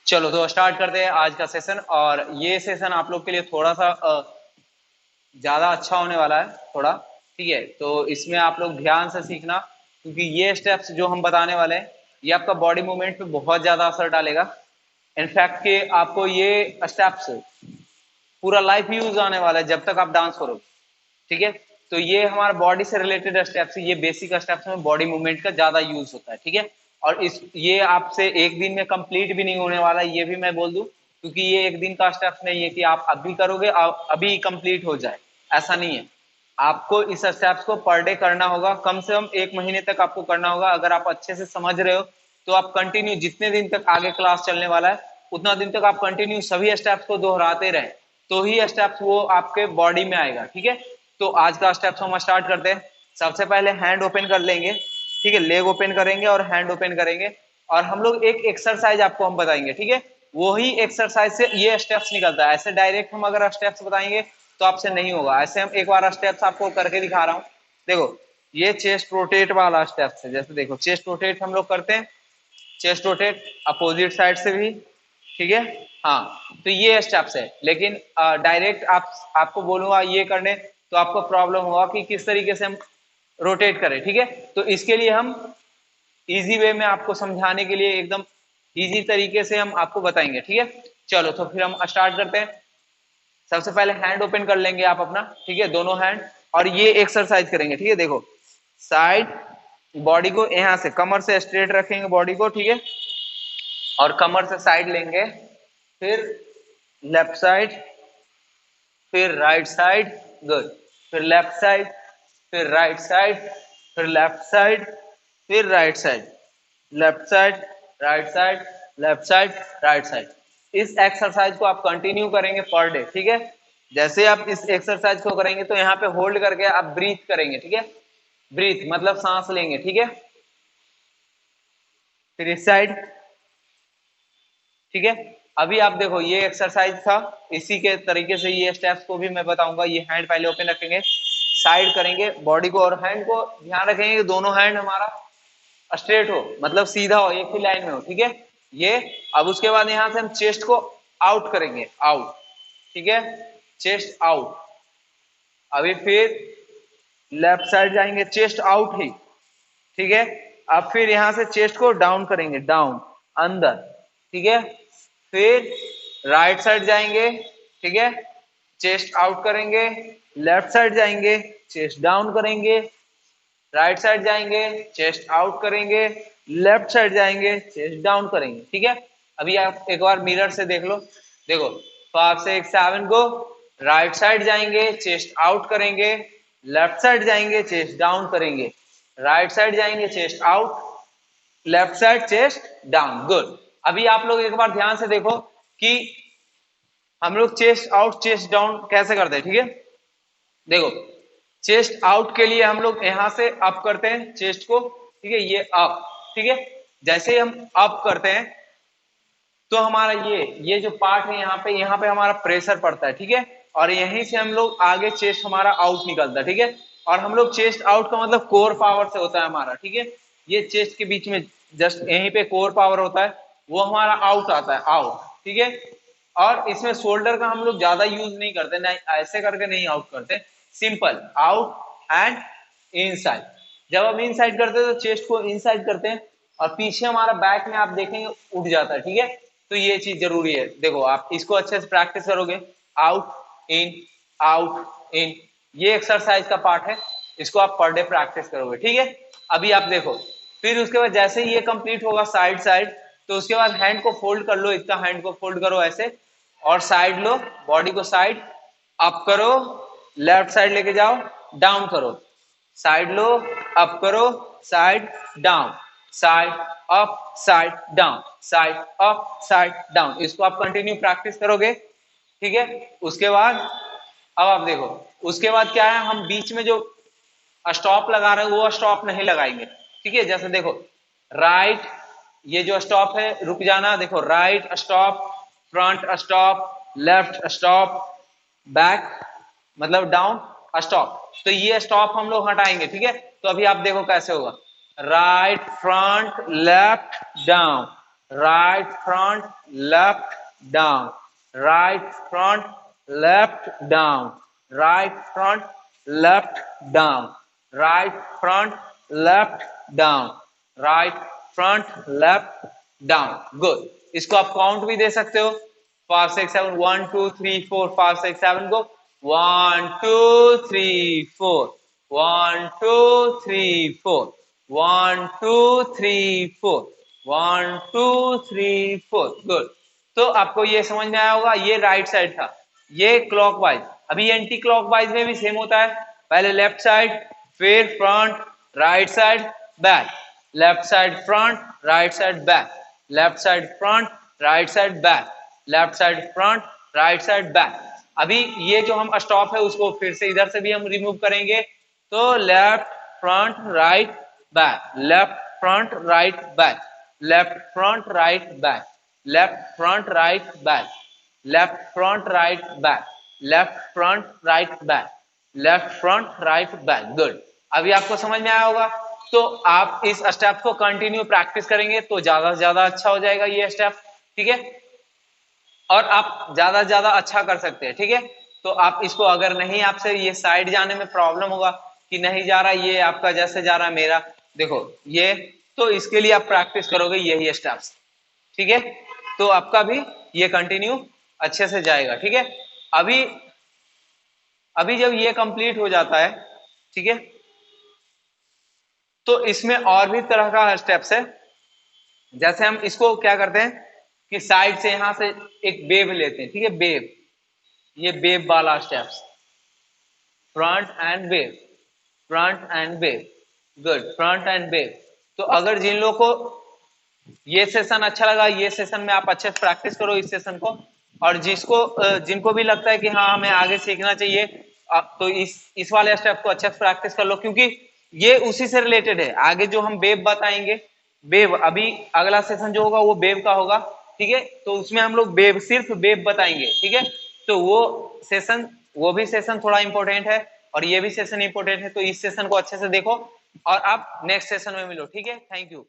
चलो तो स्टार्ट करते हैं आज का सेशन। और ये सेशन आप लोग के लिए थोड़ा सा ज्यादा अच्छा होने वाला है थोड़ा, ठीक है। तो इसमें आप लोग ध्यान से सीखना, क्योंकि ये स्टेप्स जो हम बताने वाले हैं ये आपका बॉडी मूवमेंट पे बहुत ज्यादा असर डालेगा। इनफैक्ट कि आपको ये स्टेप्स पूरा लाइफ यूज आने वाला है जब तक आप डांस करोगे, ठीक है। तो ये हमारा बॉडी से रिलेटेड स्टेप्स, ये बेसिक स्टेप्स में बॉडी मूवमेंट का ज्यादा यूज होता है, ठीक है। और इस ये आपसे एक दिन में कंप्लीट भी नहीं होने वाला, ये भी मैं बोल दूं, क्योंकि ये एक दिन का स्टेप्स नहीं है कि आप अभी करोगे अभी कंप्लीट हो जाए, ऐसा नहीं है। आपको इस स्टेप्स को पर डे करना होगा, कम से कम 1 महीने तक आपको करना होगा। अगर आप अच्छे से समझ रहे हो तो आप कंटिन्यू जितने दिन तक आगे क्लास चलने वाला है उतना दिन तक आप कंटिन्यू सभी स्टेप्स को दोहराते रहें, तो ही स्टेप्स वो आपके बॉडी में आएगा, ठीक है। तो आज का स्टेप्स हम स्टार्ट करते हैं। सबसे पहले हैंड ओपन कर लेंगे, ठीक है। लेग ओपन करेंगे और हैंड ओपन करेंगे, और हम लोग एक एक्सरसाइज आपको हम बताएंगे, ठीक है। वही एक्सरसाइज से ये स्टेप्स निकलता है। ऐसे डायरेक्ट हम अगर स्टेप्स बताएंगे तो आपसे नहीं होगा। ऐसे हम एक बार स्टेप्स आपको करके दिखा रहा हूँ। देखो, ये चेस्ट रोटेट वाला स्टेप्स है। जैसे देखो, चेस्ट रोटेट हम लोग करते हैं, चेस्ट रोटेट अपोजिट साइड से भी, ठीक है। हाँ, तो ये स्टेप्स है। लेकिन डायरेक्ट आपको बोलूंगा ये करने तो आपको प्रॉब्लम होगा कि किस तरीके से हम रोटेट करें, ठीक है। तो इसके लिए हम इजी वे में आपको समझाने के लिए एकदम इजी तरीके से हम आपको बताएंगे, ठीक है। चलो तो फिर हम स्टार्ट करते हैं। सबसे पहले हैंड ओपन कर लेंगे आप अपना, ठीक है, दोनों हैंड, और ये एक्सरसाइज करेंगे, ठीक है। देखो, साइड बॉडी को यहां से कमर से स्ट्रेट रखेंगे बॉडी को, ठीक है, और कमर से साइड लेंगे, फिर लेफ्ट साइड, फिर राइट साइड, गुड, फिर लेफ्ट साइड, फिर राइट साइड, फिर लेफ्ट साइड, फिर right side, left side, right side, left side, right side. इस एक्सरसाइज को आप कंटिन्यू करेंगे पर डे, ठीक है। जैसे आप इस एक्सरसाइज को करेंगे तो यहाँ पे होल्ड करके आप ब्रीथ करेंगे, ठीक है। ब्रीथ मतलब सांस लेंगे, ठीक है। फिर इस साइड, ठीक है। अभी आप देखो, ये एक्सरसाइज था, इसी के तरीके से ये स्टेप्स को भी मैं बताऊंगा। ये हैंड पहले ओपन रखेंगे, साइड करेंगे बॉडी को, और हैंड को ध्यान रखेंगे कि दोनों हैंड हमारा स्ट्रेट हो, मतलब सीधा हो, एक ही लाइन में हो, ठीक है। ये अब उसके बाद यहां से हम चेस्ट को आउट करेंगे, आउट, ठीक है, चेस्ट आउट। अभी फिर लेफ्ट साइड जाएंगे, चेस्ट आउट ही, ठीक है। अब फिर यहां से चेस्ट को डाउन करेंगे, डाउन, अंदर, ठीक है। फिर राइट साइड जाएंगे, ठीक है, चेस्ट आउट करेंगे, लेफ्ट साइड जाएंगे, चेस्ट डाउन करेंगे, राइट साइड जाएंगे, चेस्ट आउट करेंगे, लेफ्ट साइड जाएंगे, चेस्ट डाउन करेंगे, ठीक है। अभी आप एक बार मिरर से देख लो, देखो, 5 6 7 को राइट साइड जाएंगे, चेस्ट आउट करेंगे, लेफ्ट साइड जाएंगे, चेस्ट डाउन करेंगे, राइट साइड जाएंगे, chest out, left side chest down, good. अभी आप लोग एक बार ध्यान से देखो कि हम लोग चेस्ट आउट चेस्ट डाउन कैसे करते हैं, ठीक है। देखो, चेस्ट आउट के लिए हम लोग यहां से अप करते हैं चेस्ट को, ठीक है, ये अप, ठीक है। जैसे ही हम अप करते हैं तो हमारा ये जो पार्ट है यहाँ पे हमारा प्रेशर पड़ता है, ठीक है। और यहीं से हम लोग आगे चेस्ट हमारा आउट निकलता है, ठीक है। और हम लोग चेस्ट आउट का मतलब कोर पावर से होता है हमारा, ठीक है। ये चेस्ट के बीच में जस्ट यहीं पे कोर पावर होता है, वो हमारा आउट आता है, आउट, ठीक है। और इसमें शोल्डर का हम लोग ज्यादा यूज नहीं करते, नहीं ऐसे करके नहीं आउट करते, सिंपल आउट एंड इनसाइड। जब हम इनसाइड करते हैं तो चेस्ट को इनसाइड करते हैं, और पीछे हमारा बैक में आप देखेंगे उठ जाता है, ठीक है। तो ये चीज जरूरी है। देखो, आप इसको अच्छे से प्रैक्टिस करोगे, आउट इन, आउट इन, ये एक्सरसाइज का पार्ट है, इसको आप पर डे प्रैक्टिस करोगे, ठीक है। अभी आप देखो, फिर उसके बाद जैसे ही ये कंप्लीट होगा साइड साइड, तो उसके बाद हैंड को फोल्ड कर लो, इतना हैंड को फोल्ड करो ऐसे, और साइड लो, बॉडी को साइड अप करो, लेफ्ट साइड लेके जाओ, डाउन करो, साइड लो, अप करो, side down, side up, side down, side up, side down. इसको आप कंटिन्यू प्रैक्टिस करोगे, ठीक है। उसके बाद अब आप देखो, उसके बाद क्या है, हम बीच में जो स्टॉप लगा रहे हैं वो स्टॉप नहीं लगाएंगे, ठीक है। जैसे देखो, राइट, ये जो स्टॉप है रुक जाना, देखो, right stop, front stop, left stop, back मतलब डाउन स्टॉप, तो ये स्टॉप हम लोग हटाएंगे, ठीक है। तो अभी आप देखो कैसे होगा, right, front, left, down, right front, left down, right front, left down, right front, left down, right front, left down, right front, left down. Good. इसको आप काउंट भी दे सकते हो. 5 6 7 1 2 3 4 5 6 7 go. 1 2 3 4 1 2 3 4 1 2 3 4 1 2 3 4. गुड. तो आपको ये समझ में आया होगा. ये राइट साइड था, ये क्लॉकवाइज. अभी एंटी क्लॉकवाइज में भी सेम होता है. पहले लेफ्ट साइड, फिर front, right side, back, left side front, right side back, left side front, right side back, left side front, right side back. अभी ये जो हम स्टॉप है उसको फिर से इधर से भी हम रिमूव करेंगे. तो left front right back, left front right back, left front right back, left front right back, left front right back, left front right back, left front right back. Good. अभी आपको समझ में आया होगा. तो आप इस स्टेप को कंटिन्यू प्रैक्टिस करेंगे तो ज्यादा से ज्यादा अच्छा हो जाएगा ये स्टेप. ठीक है. और आप ज्यादा से ज्यादा अच्छा कर सकते हैं. ठीक है. तो आप इसको, अगर नहीं आपसे ये साइड जाने में प्रॉब्लम होगा कि नहीं जा रहा, ये आपका जैसे जा रहा है मेरा, देखो ये, तो इसके लिए आप प्रैक्टिस करोगे यही स्टेप्स. ठीक है. तो आपका भी ये कंटिन्यू अच्छे से जाएगा. ठीक है. अभी अभी जब ये कंप्लीट हो जाता है, ठीक है, तो इसमें और भी तरह का स्टेप्स है. जैसे हम इसको क्या करते हैं कि साइड से यहां से एक वेव लेते हैं. ठीक है. वेव, ये वेव वाला steps, front end wave, front end wave. Good. Front end wave. तो अगर जिन लोगों को ये सेशन अच्छा लगा, ये सेशन में आप अच्छे से प्रैक्टिस करो इस सेशन को. और जिनको भी लगता है कि हाँ हमें आगे सीखना चाहिए, तो इस वाले स्टेप को अच्छे से प्रैक्टिस कर लो, क्योंकि ये उसी से रिलेटेड है. आगे जो हम वेव बताएंगे, वेव, अभी अगला सेशन जो होगा वो वेव का होगा. ठीक है. तो उसमें हम लोग वेव, सिर्फ वेव बताएंगे. ठीक है. तो वो भी सेशन थोड़ा इंपॉर्टेंट है और ये भी सेशन इंपॉर्टेंट है. तो इस सेशन को अच्छे से देखो और आप नेक्स्ट सेशन में मिलो. ठीक है. Thank you.